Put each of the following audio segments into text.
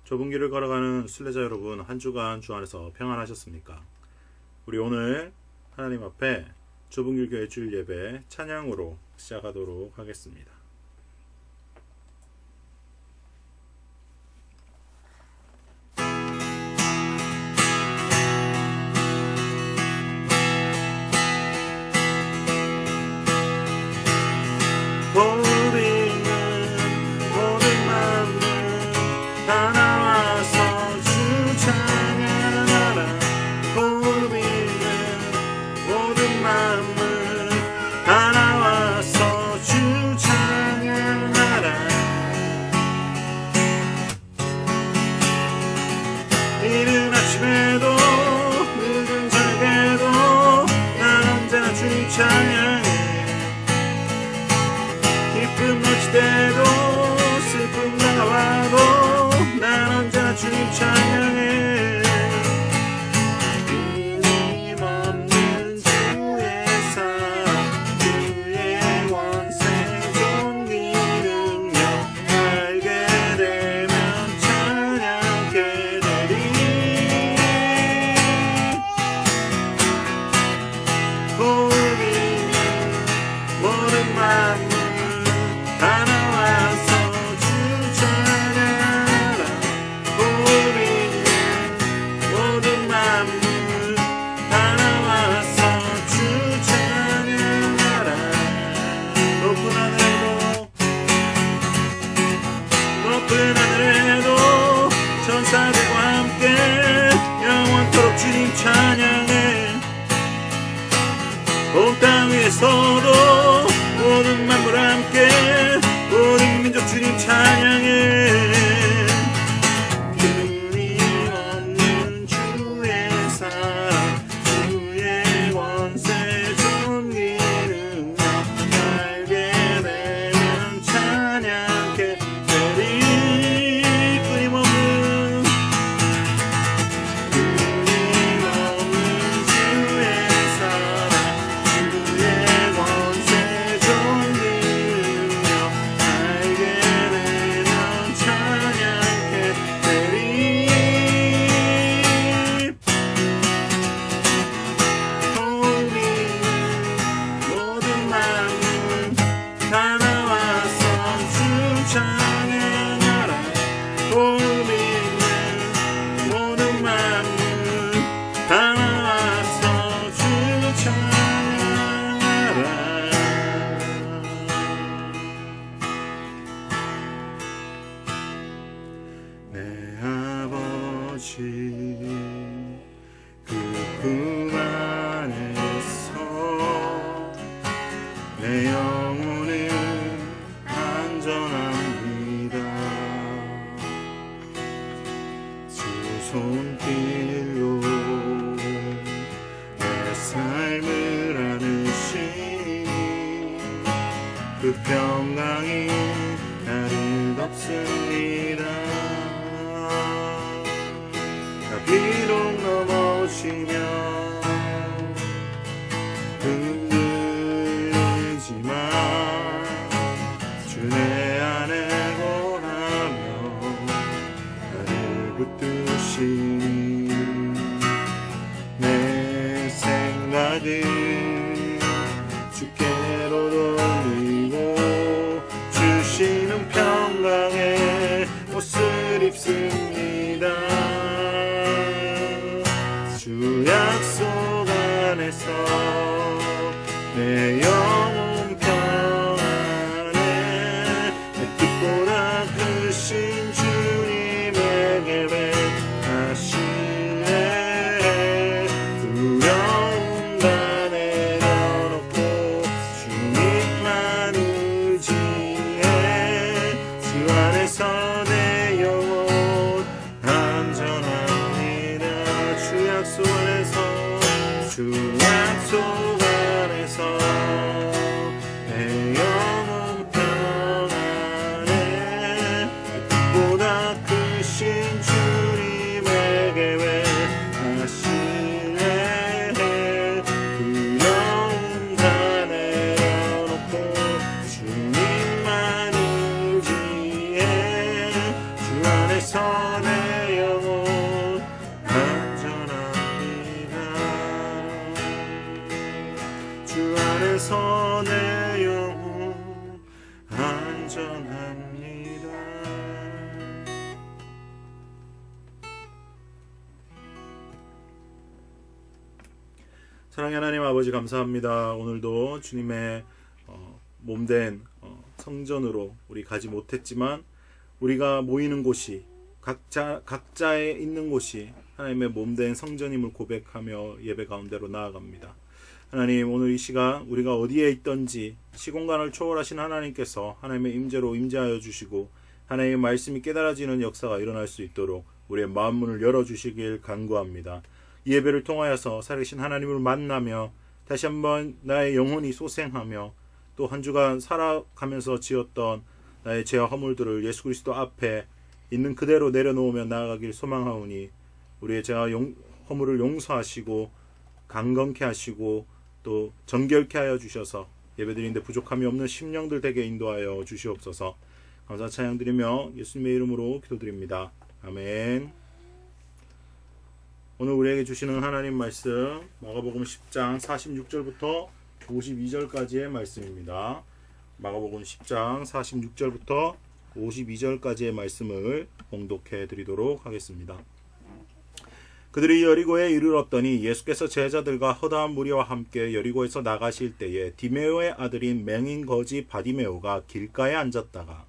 좁은 길을 걸어가는 순례자 여러분, 한 주간 주 안에서 평안하셨습니까? 우리 오늘 하나님 앞에 좁은 길 교회 주일 예배 찬양으로 시작하도록 하겠습니다. 온 땅 위에서도 모든 만물 함께 모든 민족 주님 찬양해. 끊임없는 주의 사랑 주의 권세 존귀 능력 알게 되면 찬양케 되리. 끊임없는 주의 사랑 주의 권세 존귀 능력 알게 되면 찬양케 되리. 모든 만물 다 나와서 주 찬양하라. 모든 만물 다 나와서 주 찬양하라. 내 아버지 그 품 안에서 내 영혼은 안전합니다. 주 손길로 내 삶을 안으시니 그 평강이 나를 덮습니다. 나 비록 넘어지면 흔들리지만 주 내 안에 거하며 나를 붙드시니 내 생각을 주께로 돌리고 주시는 평강의 옷을 입습니다. 주 약속 안에서 내 영혼 평안해. 내 뜻보다 크신 주님에게 배하시네. 두려움 다 내려놓고 주님만 의지해. 주 안에서 내 영혼 안전합니다. 주 약속 안에서 주 약속 안에서 내 영혼 평안해. 뜻보다 크신 주님에게 외하시네. 두려움 다 내려놓고 주님만 의지해. 주 안에서 안에서 내 영혼 안전합니다. 주 안에서 내 영혼 안전합니다. 사랑의 하나님 아버지, 감사합니다. 오늘도 주님의 몸된 성전으로 우리 가지 못했지만 우리가 모이는 곳이 각자에 있는 곳이 하나님의 몸된 성전임을 고백하며 예배 가운데로 나아갑니다. 하나님, 오늘 이 시간 우리가 어디에 있든지 시공간을 초월하신 하나님께서 하나님의 임재로 임재하여 주시고 하나님의 말씀이 깨달아지는 역사가 일어날 수 있도록 우리의 마음 문을 열어주시길 간구합니다. 이 예배를 통하여서 살아계신 하나님을 만나며 다시 한번 나의 영혼이 소생하며 또 한 주간 살아가면서 지었던 나의 죄와 허물들을 예수 그리스도 앞에 있는 그대로 내려놓으며 나아가길 소망하오니 우리의 죄와 허물을 용서하시고 강건케 하시고 또 정결케 하여 주셔서 예배드리는데 부족함이 없는 심령들 되게 인도하여 주시옵소서. 감사 찬양드리며 예수님의 이름으로 기도드립니다. 아멘. 오늘 우리에게 주시는 하나님 말씀 마가복음 10장 46절부터 52절까지의 말씀입니다. 마가복음 10장 46절부터 52절까지의 말씀을 봉독해 드리도록 하겠습니다. 그들이 여리고에 이르렀더니 예수께서 제자들과 허다한 무리와 함께 여리고에서 나가실 때에 디메오의 아들인 맹인 거지 바디메오가 길가에 앉았다가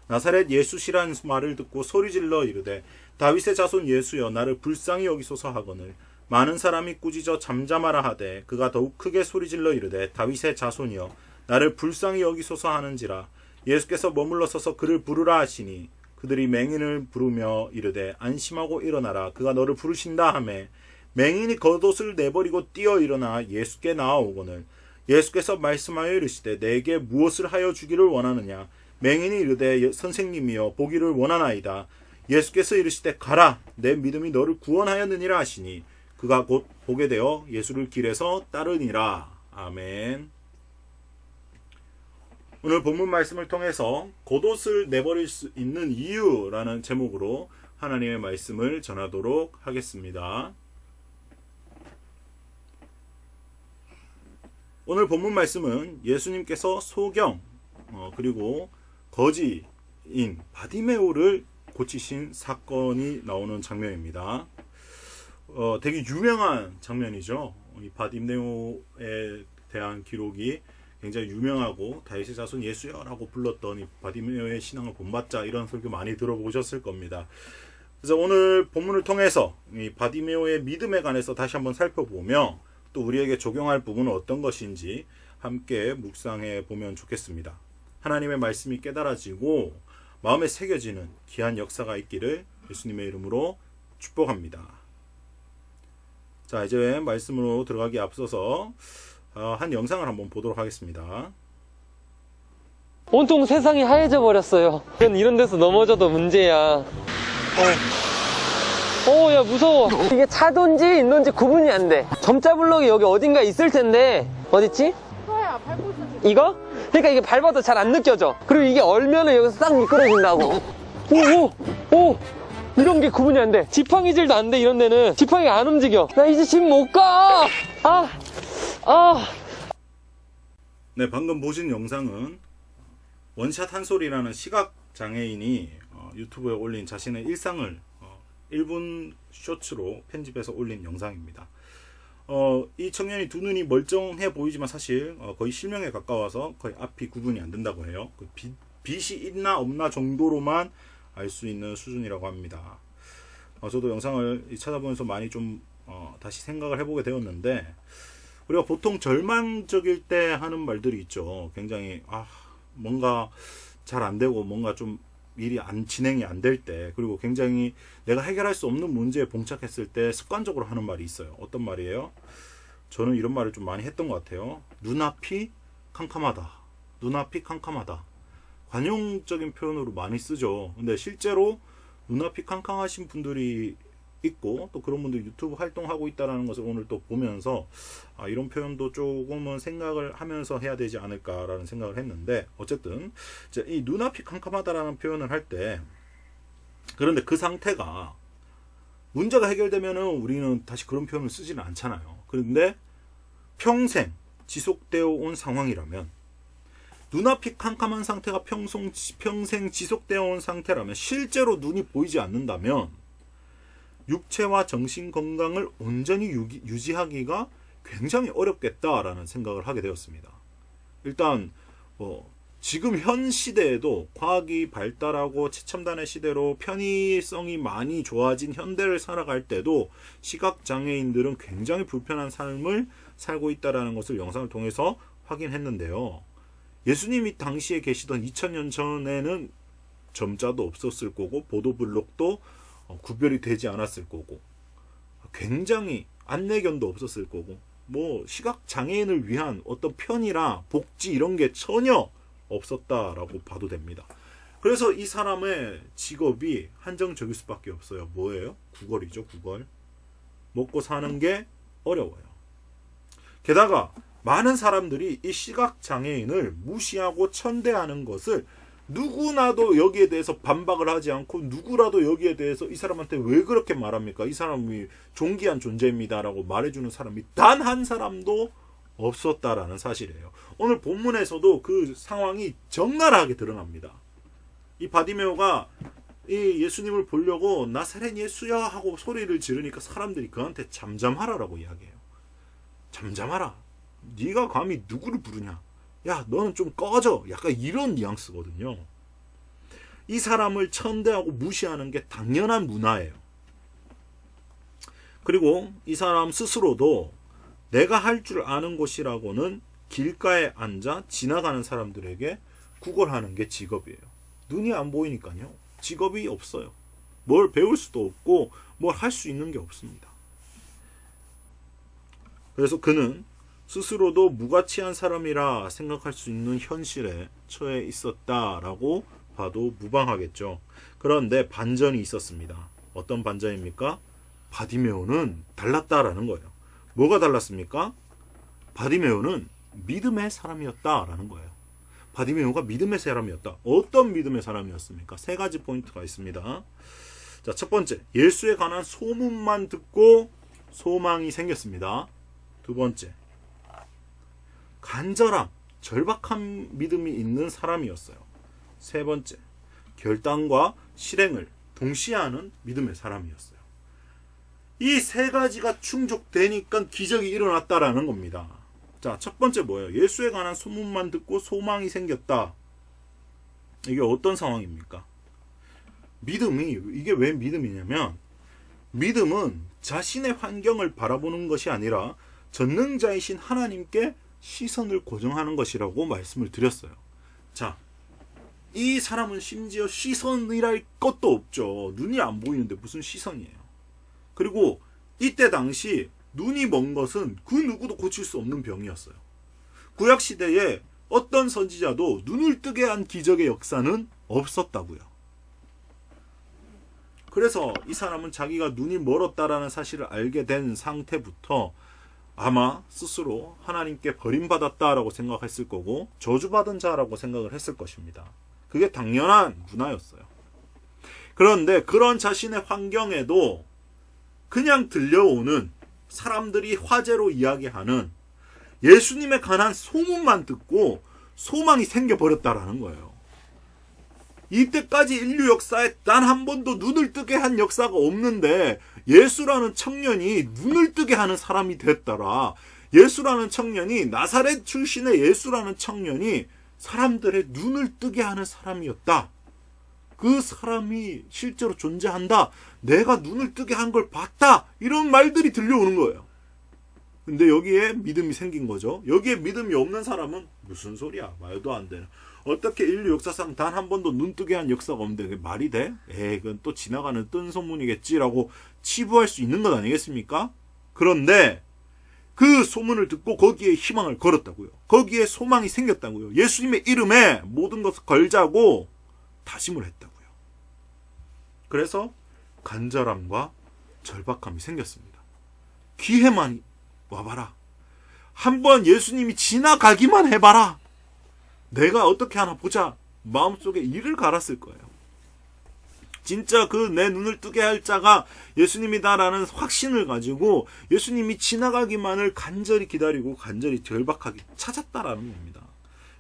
나사렛 예수시라는 말을 듣고 소리질러 이르되 다윗의 자손 예수여 나를 불쌍히 여기소서 하거늘 많은 사람이 꾸짖어 잠잠하라 하되 그가 더욱 크게 소리질러 이르되 다윗의 자손이여 나를 불쌍히 여기소서 하는지라. 예수께서 머물러 서서 그를 부르라 하시니 그들이 맹인을 부르며 이르되 안심하고 일어나라 그가 너를 부르신다 하매 맹인이 겉옷을 내버리고 뛰어 일어나 예수께 나아오거늘 예수께서 말씀하여 이르시되 내게 무엇을 하여 주기를 원하느냐. 맹인이 이르되 선생님이여 보기를 원하나이다. 예수께서 이르시되 가라 내 믿음이 너를 구원하였느니라 하시니 그가 곧 보게 되어 예수를 길에서 따르니라. 아멘. 오늘 본문 말씀을 통해서 겉옷을 내버릴 수 있는 이유라는 제목으로 하나님의 말씀을 전하도록 하겠습니다. 오늘 본문 말씀은 예수님께서 소경 그리고 거지인 바디메오를 고치신 사건이 나오는 장면입니다. 되게 유명한 장면이죠. 이 바디메오에 대한 기록이 굉장히 유명하고 다윗의 자손 예수여라고 불렀던 이 바디메오의 신앙을 본받자 이런 설교 많이 들어보셨을 겁니다. 그래서 오늘 본문을 통해서 이 바디메오의 믿음에 관해서 다시 한번 살펴보며 또 우리에게 적용할 부분은 어떤 것인지 함께 묵상해 보면 좋겠습니다. 하나님의 말씀이 깨달아지고 마음에 새겨지는 귀한 역사가 있기를 예수님의 이름으로 축복합니다. 자, 이제 말씀으로 들어가기 앞서서 한 영상을 한번 보도록 하겠습니다. 온통 세상이 하얘져 버렸어요. 이런 데서 넘어져도 문제야. 야 무서워. 이게 차돈지 인돈지 구분이 안 돼. 점자 블럭이 여기 어딘가 있을 텐데 어딨지? 이거? 그러니까 이게 밟아도 잘 안 느껴져. 그리고 이게 얼면은 여기서 싹 미끄러진다고. 오 이런 게 구분이 안 돼. 지팡이질도 안 돼. 이런 데는 지팡이가 안 움직여. 나 이제 집 못 가. 네, 방금 보신 영상은 원샷 한솔이라는 시각 장애인이 유튜브에 올린 자신의 일상을 1분 쇼츠로 편집해서 올린 영상입니다. 이 청년이 두 눈이 멀쩡해 보이지만 사실 거의 실명에 가까워서 거의 앞이 구분이 안 된다고 해요. 빛이 있나 없나 정도로만 알 수 있는 수준이라고 합니다. 저도 영상을 찾아보면서 많이 좀 다시 생각을 해보게 되었는데, 우리가 보통 절망적일 때 하는 말들이 있죠. 굉장히 뭔가 잘 안 되고 뭔가 좀 일이 진행이 안 될 때, 그리고 굉장히 내가 해결할 수 없는 문제에 봉착했을 때 습관적으로 하는 말이 있어요. 어떤 말이에요? 저는 이런 말을 좀 많이 했던 것 같아요. 눈앞이 캄캄하다. 눈앞이 캄캄하다. 관용적인 표현으로 많이 쓰죠. 근데 실제로 눈앞이 캄캄하신 분들이 있고 또 그런 분들이 유튜브 활동하고 있다는 것을 오늘 또 보면서 이런 표현도 조금은 생각을 하면서 해야 되지 않을까라는 생각을 했는데, 어쨌든 이 눈앞이 캄캄하다라는 표현을 할 때 그런데 그 상태가 문제가 해결되면은 우리는 다시 그런 표현을 쓰지는 않잖아요. 그런데 평생 지속되어 온 상황이라면, 눈앞이 캄캄한 상태가 평생 지속되어 온 상태라면, 실제로 눈이 보이지 않는다면 육체와 정신 건강을 온전히 유지하기가 굉장히 어렵겠다라는 생각을 하게 되었습니다. 일단 지금 현 시대에도 과학이 발달하고 최첨단의 시대로 편의성이 많이 좋아진 현대를 살아갈 때도 시각장애인들은 굉장히 불편한 삶을 살고 있다는 것을 영상을 통해서 확인했는데요. 예수님이 당시에 계시던 2000년 전에는 점자도 없었을 거고 보도블록도 구별이 되지 않았을 거고, 굉장히 안내견도 없었을 거고, 시각장애인을 위한 어떤 편의나 복지 이런 게 전혀 없었다라고 봐도 됩니다. 그래서 이 사람의 직업이 한정적일 수밖에 없어요. 뭐예요? 구걸이죠, 구걸. 먹고 사는 게 어려워요. 게다가 많은 사람들이 이 시각장애인을 무시하고 천대하는 것을, 누구나도 여기에 대해서 반박을 하지 않고 누구라도 여기에 대해서 이 사람한테 왜 그렇게 말합니까? 이 사람이 존귀한 존재입니다 라고 말해주는 사람이 단 한 사람도 없었다라는 사실이에요. 오늘 본문에서도 그 상황이 적나라하게 드러납니다. 이 바디메오가 이 예수님을 보려고 나사렛 예수야 하고 소리를 지르니까 사람들이 그한테 잠잠하라라고 이야기해요. 잠잠하라. 네가 감히 누구를 부르냐? 야, 너는 좀 꺼져. 약간 이런 뉘앙스거든요. 이 사람을 천대하고 무시하는 게 당연한 문화예요. 그리고 이 사람 스스로도 내가 할 줄 아는 것이라고는 길가에 앉아 지나가는 사람들에게 구걸하는 게 직업이에요. 눈이 안 보이니까요. 직업이 없어요. 뭘 배울 수도 없고 뭘 할 수 있는 게 없습니다. 그래서 그는 스스로도 무가치한 사람이라 생각할 수 있는 현실에 처해 있었다라고 봐도 무방하겠죠. 그런데 반전이 있었습니다. 어떤 반전입니까? 바디메오는 달랐다라는 거예요. 뭐가 달랐습니까? 바디메오는 믿음의 사람이었다라는 거예요. 바디메오가 믿음의 사람이었다. 어떤 믿음의 사람이었습니까? 세 가지 포인트가 있습니다. 자, 첫 번째, 예수에 관한 소문만 듣고 소망이 생겼습니다. 두 번째, 간절함, 절박한 믿음이 있는 사람이었어요. 세 번째, 결단과 실행을 동시에 하는 믿음의 사람이었어요. 이 세 가지가 충족되니까 기적이 일어났다라는 겁니다. 자, 첫 번째 뭐예요? 예수에 관한 소문만 듣고 소망이 생겼다. 이게 어떤 상황입니까? 이게 왜 믿음이냐면, 믿음은 자신의 환경을 바라보는 것이 아니라 전능자이신 하나님께 시선을 고정하는 것이라고 말씀을 드렸어요. 자, 이 사람은 심지어 시선이랄 것도 없죠. 눈이 안 보이는데 무슨 시선이에요. 그리고 이때 당시 눈이 먼 것은 그 누구도 고칠 수 없는 병이었어요. 구약시대에 어떤 선지자도 눈을 뜨게 한 기적의 역사는 없었다고요. 그래서 이 사람은 자기가 눈이 멀었다라는 사실을 알게 된 상태부터 아마 스스로 하나님께 버림받았다라고 생각했을 거고 저주받은 자라고 생각을 했을 것입니다. 그게 당연한 문화였어요. 그런데 그런 자신의 환경에도 그냥 들려오는 사람들이 화제로 이야기하는 예수님에 관한 소문만 듣고 소망이 생겨버렸다라는 거예요. 이때까지 인류 역사에 단 한 번도 눈을 뜨게 한 역사가 없는데 예수라는 청년이 눈을 뜨게 하는 사람이 됐더라. 예수라는 청년이, 나사렛 출신의 예수라는 청년이 사람들의 눈을 뜨게 하는 사람이었다. 그 사람이 실제로 존재한다. 내가 눈을 뜨게 한 걸 봤다. 이런 말들이 들려오는 거예요. 근데 여기에 믿음이 생긴 거죠. 여기에 믿음이 없는 사람은 무슨 소리야? 말도 안 되는. 어떻게 인류 역사상 단 한 번도 눈 뜨게 한 역사가 없는데 그게 말이 돼? 그건 또 지나가는 뜬 소문이겠지라고 치부할 수 있는 것 아니겠습니까? 그런데 그 소문을 듣고 거기에 희망을 걸었다고요. 거기에 소망이 생겼다고요. 예수님의 이름에 모든 것을 걸자고 다짐을 했다고요. 그래서 간절함과 절박함이 생겼습니다. 기회만 와봐라. 한번 예수님이 지나가기만 해봐라. 내가 어떻게 하나 보자. 마음속에 이를 갈았을 거예요. 진짜 그 내 눈을 뜨게 할 자가 예수님이다라는 확신을 가지고 예수님이 지나가기만을 간절히 기다리고 간절히 절박하게 찾았다라는 겁니다.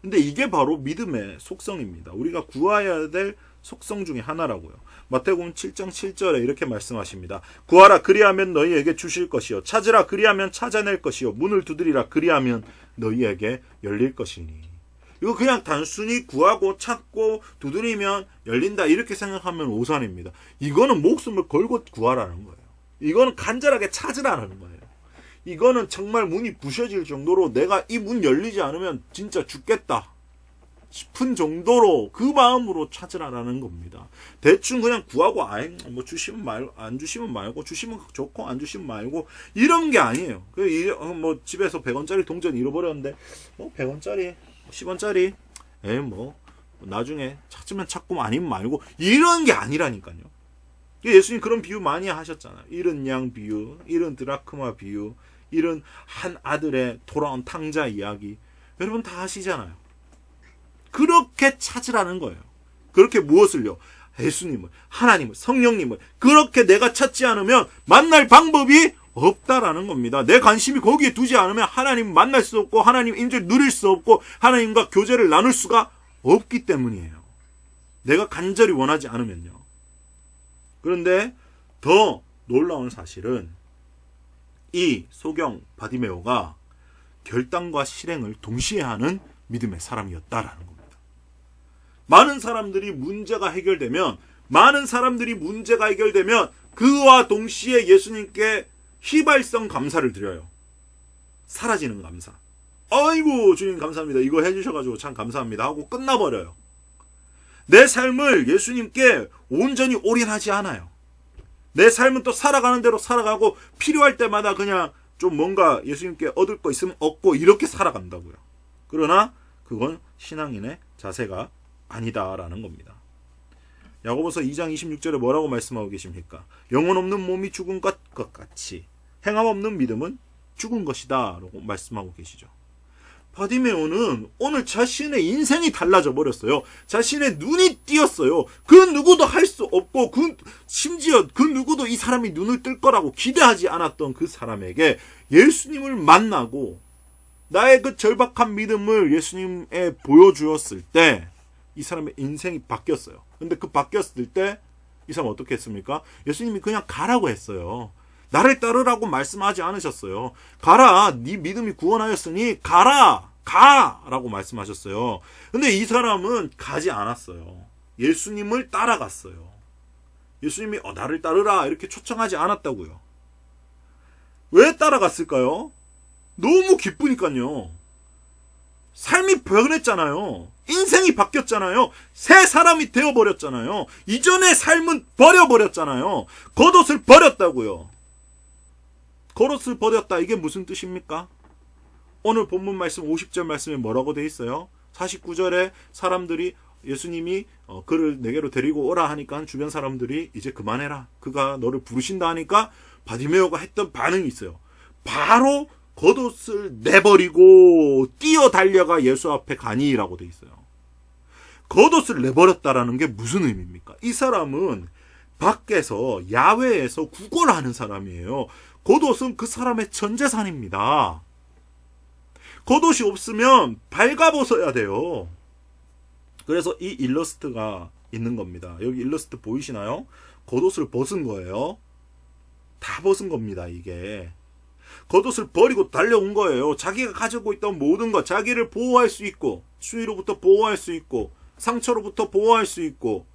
근데 이게 바로 믿음의 속성입니다. 우리가 구해야 될 속성 중에 하나라고요. 마태복음 7장 7절에 이렇게 말씀하십니다. 구하라 그리하면 너희에게 주실 것이요 찾으라 그리하면 찾아낼 것이요 문을 두드리라 그리하면 너희에게 열릴 것이니. 이거 그냥 단순히 구하고 찾고 두드리면 열린다 이렇게 생각하면 오산입니다. 이거는 목숨을 걸고 구하라는 거예요. 이거는 간절하게 찾으라는 거예요. 이거는 정말 문이 부셔질 정도로 내가 이 문 열리지 않으면 진짜 죽겠다 싶은 정도로 그 마음으로 찾으라는 겁니다. 대충 그냥 구하고 뭐 주시면 말고 안 주시면 말고 주시면 좋고 안 주시면 말고 이런 게 아니에요. 뭐 집에서 100원짜리 동전 잃어버렸는데 뭐 100원짜리 10원짜리 뭐 나중에 찾으면 찾고 아니면 말고 이런 게 아니라니까요. 예수님 그런 비유 많이 하셨잖아요. 잃은 양 비유, 잃은 드라크마 비유, 잃은 한 아들의 돌아온 탕자 이야기 여러분 다 아시잖아요. 그렇게 찾으라는 거예요. 그렇게 무엇을요? 예수님을, 하나님을, 성령님을 그렇게 내가 찾지 않으면 만날 방법이 없다라는 겁니다. 내 관심이 거기에 두지 않으면 하나님 만날 수 없고 하나님 임재를 누릴 수 없고 하나님과 교제를 나눌 수가 없기 때문이에요. 내가 간절히 원하지 않으면요. 그런데 더 놀라운 사실은 이 소경 바디메오가 결단과 실행을 동시에 하는 믿음의 사람이었다라는 겁니다. 많은 사람들이 문제가 해결되면 그와 동시에 예수님께 휘발성 감사를 드려요. 사라지는 감사. 아이고 주님 감사합니다. 이거 해주셔가지고 참 감사합니다 하고 끝나버려요. 내 삶을 예수님께 온전히 올인하지 않아요. 내 삶은 또 살아가는 대로 살아가고 필요할 때마다 그냥 좀 뭔가 예수님께 얻을 거 있으면 얻고 이렇게 살아간다고요. 그러나 그건 신앙인의 자세가 아니다라는 겁니다. 야고보서 2장 26절에 뭐라고 말씀하고 계십니까? 영혼 없는 몸이 죽은 것 같이 행함 없는 믿음은 죽은 것이다 라고 말씀하고 계시죠. 바디메오는 오늘 자신의 인생이 달라져 버렸어요. 자신의 눈이 띄었어요. 그 누구도 할 수 없고 심지어 그 누구도 이 사람이 눈을 뜰 거라고 기대하지 않았던 그 사람에게 예수님을 만나고 나의 그 절박한 믿음을 예수님에 보여주었을 때 이 사람의 인생이 바뀌었어요. 근데 그 바뀌었을 때 이 사람 어떻게 했습니까? 예수님이 그냥 가라고 했어요. 나를 따르라고 말씀하지 않으셨어요. 가라. 네 믿음이 구원하였으니 가라. 가라고 말씀하셨어요. 근데 이 사람은 가지 않았어요. 예수님을 따라갔어요. 예수님이 나를 따르라 이렇게 초청하지 않았다고요. 왜 따라갔을까요? 너무 기쁘니까요. 삶이 변했잖아요. 인생이 바뀌었잖아요. 새 사람이 되어버렸잖아요. 이전의 삶은 버려버렸잖아요. 겉옷을 버렸다고요. 겉옷을 버렸다. 이게 무슨 뜻입니까? 오늘 본문 말씀 50절 말씀에 뭐라고 돼 있어요? 49절에 사람들이 예수님이 그를 내게로 데리고 오라 하니까 주변 사람들이 이제 그만해라. 그가 너를 부르신다 하니까 바디메오가 했던 반응이 있어요. 바로 겉옷을 내버리고 뛰어 달려가 예수 앞에 가니라고 돼 있어요. 겉옷을 내버렸다라는 게 무슨 의미입니까? 이 사람은 밖에서 야외에서 구걸하는 사람이에요. 겉옷은 그 사람의 전 재산입니다. 겉옷이 없으면 발가벗어야 돼요. 그래서 이 일러스트가 있는 겁니다. 여기 일러스트 보이시나요? 겉옷을 벗은 거예요. 다 벗은 겁니다. 이게 겉옷을 버리고 달려온 거예요. 자기가 가지고 있던 모든 것, 자기를 보호할 수 있고 수위로부터 보호할 수 있고 상처로부터 보호할 수 있고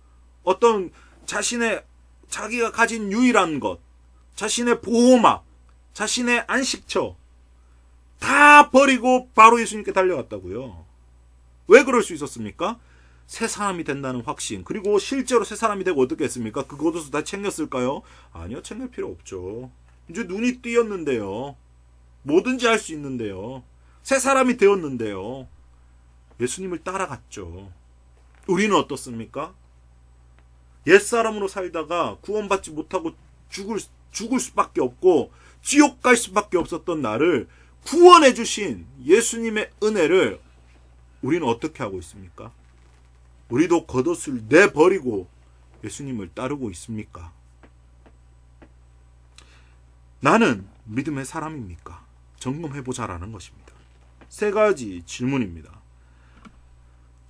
어떤 자기가 가진 유일한 것, 자신의 보호막, 자신의 안식처 다 버리고 바로 예수님께 달려갔다고요. 왜 그럴 수 있었습니까? 새 사람이 된다는 확신. 그리고 실제로 새 사람이 되고 어떻게 했습니까? 그 겉옷을 다 챙겼을까요? 아니요. 챙길 필요 없죠. 이제 눈이 띄었는데요. 뭐든지 할 수 있는데요. 새 사람이 되었는데요. 예수님을 따라갔죠. 우리는 어떻습니까? 옛사람으로 살다가 구원받지 못하고 죽을 수밖에 없고 지옥 갈 수밖에 없었던 나를 구원해 주신 예수님의 은혜를 우리는 어떻게 하고 있습니까? 우리도 겉옷을 내버리고 예수님을 따르고 있습니까? 나는 믿음의 사람입니까? 점검해보자라는 것입니다. 3가지 질문입니다.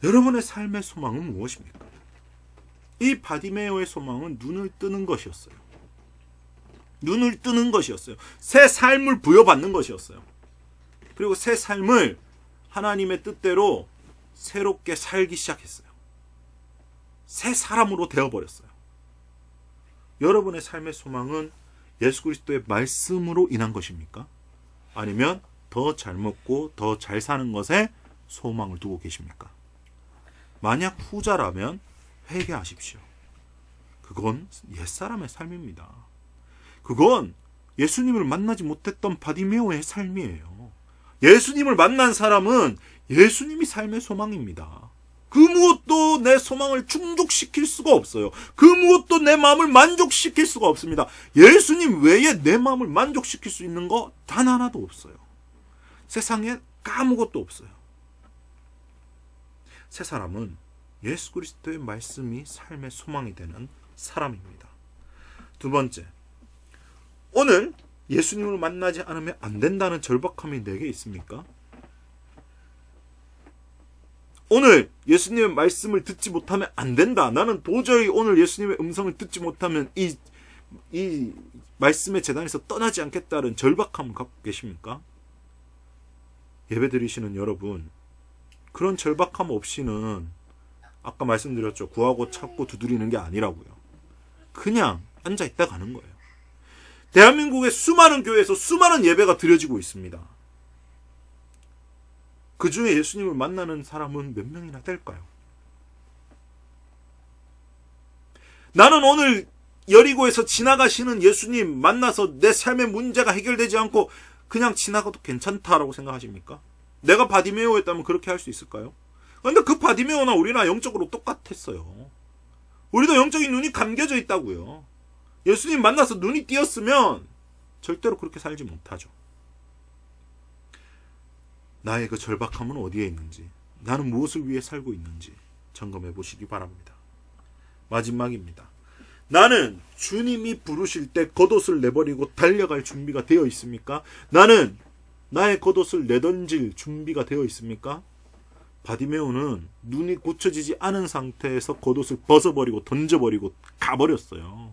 여러분의 삶의 소망은 무엇입니까? 이 바디메오의 소망은 눈을 뜨는 것이었어요. 눈을 뜨는 것이었어요. 새 삶을 부여받는 것이었어요. 그리고 새 삶을 하나님의 뜻대로 새롭게 살기 시작했어요. 새 사람으로 되어버렸어요. 여러분의 삶의 소망은 예수 그리스도의 말씀으로 인한 것입니까? 아니면 더 잘 먹고 더 잘 사는 것에 소망을 두고 계십니까? 만약 후자라면 회개하십시오. 그건 옛사람의 삶입니다. 그건 예수님을 만나지 못했던 바디메오의 삶이에요. 예수님을 만난 사람은 예수님이 삶의 소망입니다. 그 무엇도 내 소망을 충족시킬 수가 없어요. 그 무엇도 내 마음을 만족시킬 수가 없습니다. 예수님 외에 내 마음을 만족시킬 수 있는 거 단 하나도 없어요. 세상에 아무것도 없어요. 새 사람은 예수 그리스도의 말씀이 삶의 소망이 되는 사람입니다. 2번째, 오늘 예수님을 만나지 않으면 안 된다는 절박함이 내게 있습니까? 오늘 예수님의 말씀을 듣지 못하면 안 된다. 나는 도저히 오늘 예수님의 음성을 듣지 못하면 이 말씀의 재단에서 떠나지 않겠다는 절박함을 갖고 계십니까? 예배 드리시는 여러분, 그런 절박함 없이는 아까 말씀드렸죠. 구하고 찾고 두드리는 게 아니라고요. 그냥 앉아있다 가는 거예요. 대한민국의 수많은 교회에서 수많은 예배가 드려지고 있습니다. 그 중에 예수님을 만나는 사람은 몇 명이나 될까요? 나는 오늘 여리고에서 지나가시는 예수님 만나서 내 삶의 문제가 해결되지 않고 그냥 지나가도 괜찮다라고 생각하십니까? 내가 바디메오였다면 그렇게 할 수 있을까요? 그런데 그 바디메오나 우리나 영적으로 똑같았어요. 우리도 영적인 눈이 감겨져 있다고요. 예수님 만나서 눈이 띄었으면 절대로 그렇게 살지 못하죠. 나의 그 절박함은 어디에 있는지, 나는 무엇을 위해 살고 있는지 점검해 보시기 바랍니다. 마지막입니다. 나는 주님이 부르실 때 겉옷을 내버리고 달려갈 준비가 되어 있습니까? 나는 나의 겉옷을 내던질 준비가 되어 있습니까? 바디메오는 눈이 고쳐지지 않은 상태에서 겉옷을 벗어버리고 던져버리고 가버렸어요.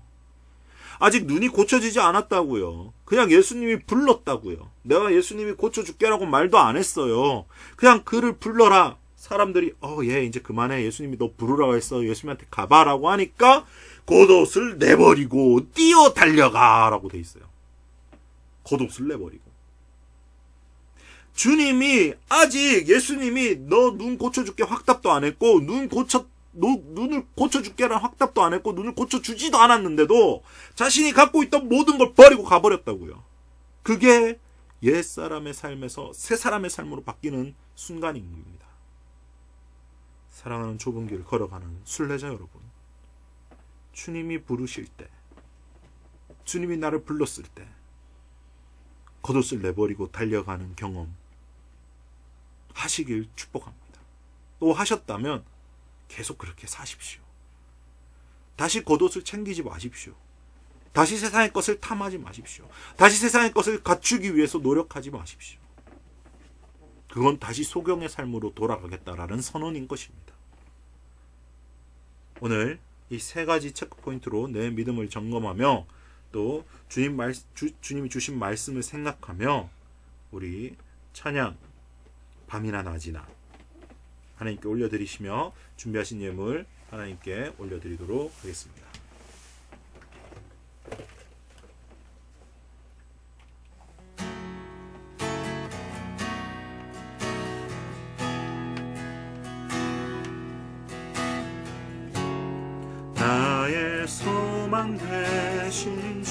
아직 눈이 고쳐지지 않았다고요. 그냥 예수님이 불렀다고요. 내가 예수님이 고쳐줄게라고 말도 안 했어요. 그냥 그를 불러라. 사람들이 얘 이제 그만해. 예수님이 너 부르라고 했어. 예수님한테 가봐라고 하니까 겉옷을 내버리고 뛰어 달려가라고 돼 있어요. 겉옷을 내버리고. 주님이 아직 예수님이 너 눈 고쳐줄게 확답도 안 했고 눈을 고쳐줄게라는 확답도 안 했고 눈을 고쳐주지도 않았는데도 자신이 갖고 있던 모든 걸 버리고 가버렸다고요. 그게 옛사람의 삶에서 새사람의 삶으로 바뀌는 순간인 겁니다. 사랑하는 좁은 길 걸어가는 순례자 여러분, 주님이 부르실 때, 주님이 나를 불렀을 때 겉옷을 내버리고 달려가는 경험 하시길 축복합니다. 또 하셨다면 계속 그렇게 사십시오. 다시 겉옷을 챙기지 마십시오. 다시 세상의 것을 탐하지 마십시오. 다시 세상의 것을 갖추기 위해서 노력하지 마십시오. 그건 다시 소경의 삶으로 돌아가겠다라는 선언인 것입니다. 오늘 이 3가지 체크포인트로 내 믿음을 점검하며 또 주님이 주신 말씀을 생각하며 우리 찬양 밤이나 낮이나 하나님께 올려드리시며 준비하신 예물 하나님께 올려드리도록 하겠습니다. 나의 소망 되신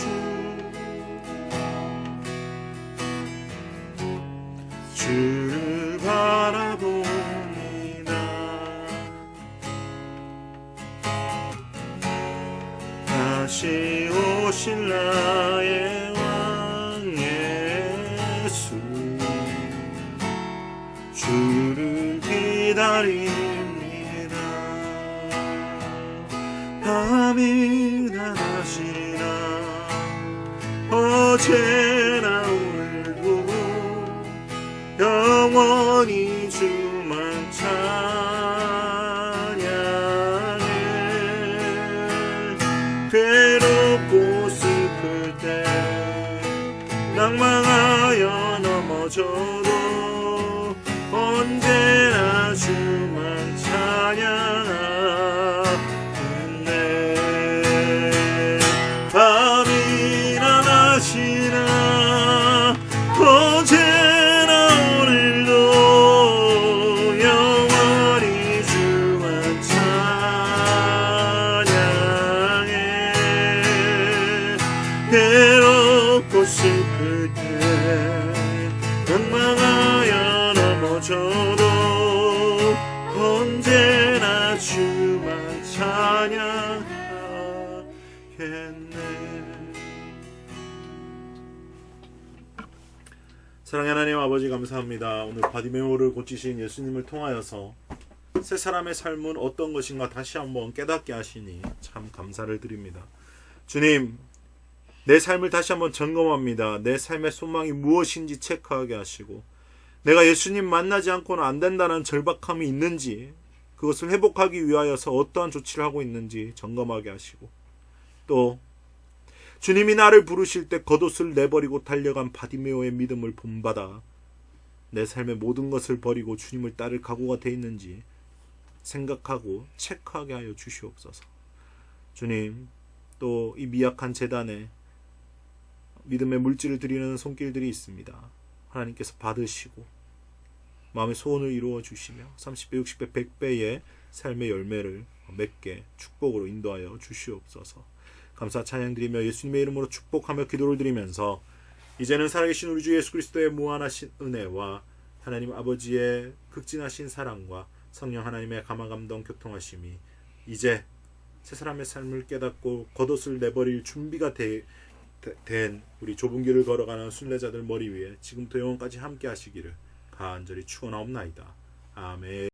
주를 바라봅니다. 다시 오실 나의 왕 예수, 주를 기다립니다. 밤이 언제나 오늘도 영원히 주만 찬양해. 괴롭고 슬플 때 낭망하여 넘어져도 언제나 주만 찬양하네. 밤이나 낮이나 언제나 오늘도 영원히 주만 찬양해. 괴롭고 슬플 때 낭망하여 넘어져도 언제나 주만 찬양하겠네. 사랑하는 하나님 아버지, 감사합니다. 오늘 바디메오를 고치신 예수님을 통하여서 새 사람의 삶은 어떤 것인가 다시 한번 깨닫게 하시니 참 감사를 드립니다. 주님, 내 삶을 다시 한번 점검합니다. 내 삶의 소망이 무엇인지 체크하게 하시고, 내가 예수님 만나지 않고는 안 된다는 절박함이 있는지, 그것을 회복하기 위하여서 어떠한 조치를 하고 있는지 점검하게 하시고, 또 주님이 나를 부르실 때 겉옷을 내버리고 달려간 바디메오의 믿음을 본받아 내 삶의 모든 것을 버리고 주님을 따를 각오가 돼 있는지 생각하고 체크하게 하여 주시옵소서. 주님, 또 이 미약한 재단에 믿음의 물질을 드리는 손길들이 있습니다. 하나님께서 받으시고 마음의 소원을 이루어 주시며 30배, 60배, 100배의 삶의 열매를 맺게 축복으로 인도하여 주시옵소서. 감사 찬양드리며 예수님의 이름으로 축복하며 기도를 드리면서 이제는 살아계신 우리 주 예수 그리스도의 무한하신 은혜와 하나님 아버지의 극진하신 사랑과 성령 하나님의 감화감동 교통하심이 이제 새 사람의 삶을 깨닫고 겉옷을 내버릴 준비가 된 우리 좁은 길을 걸어가는 순례자들 머리 위에 지금부터 영원까지 함께 하시기를 간절히 축원하옵나이다. 아멘.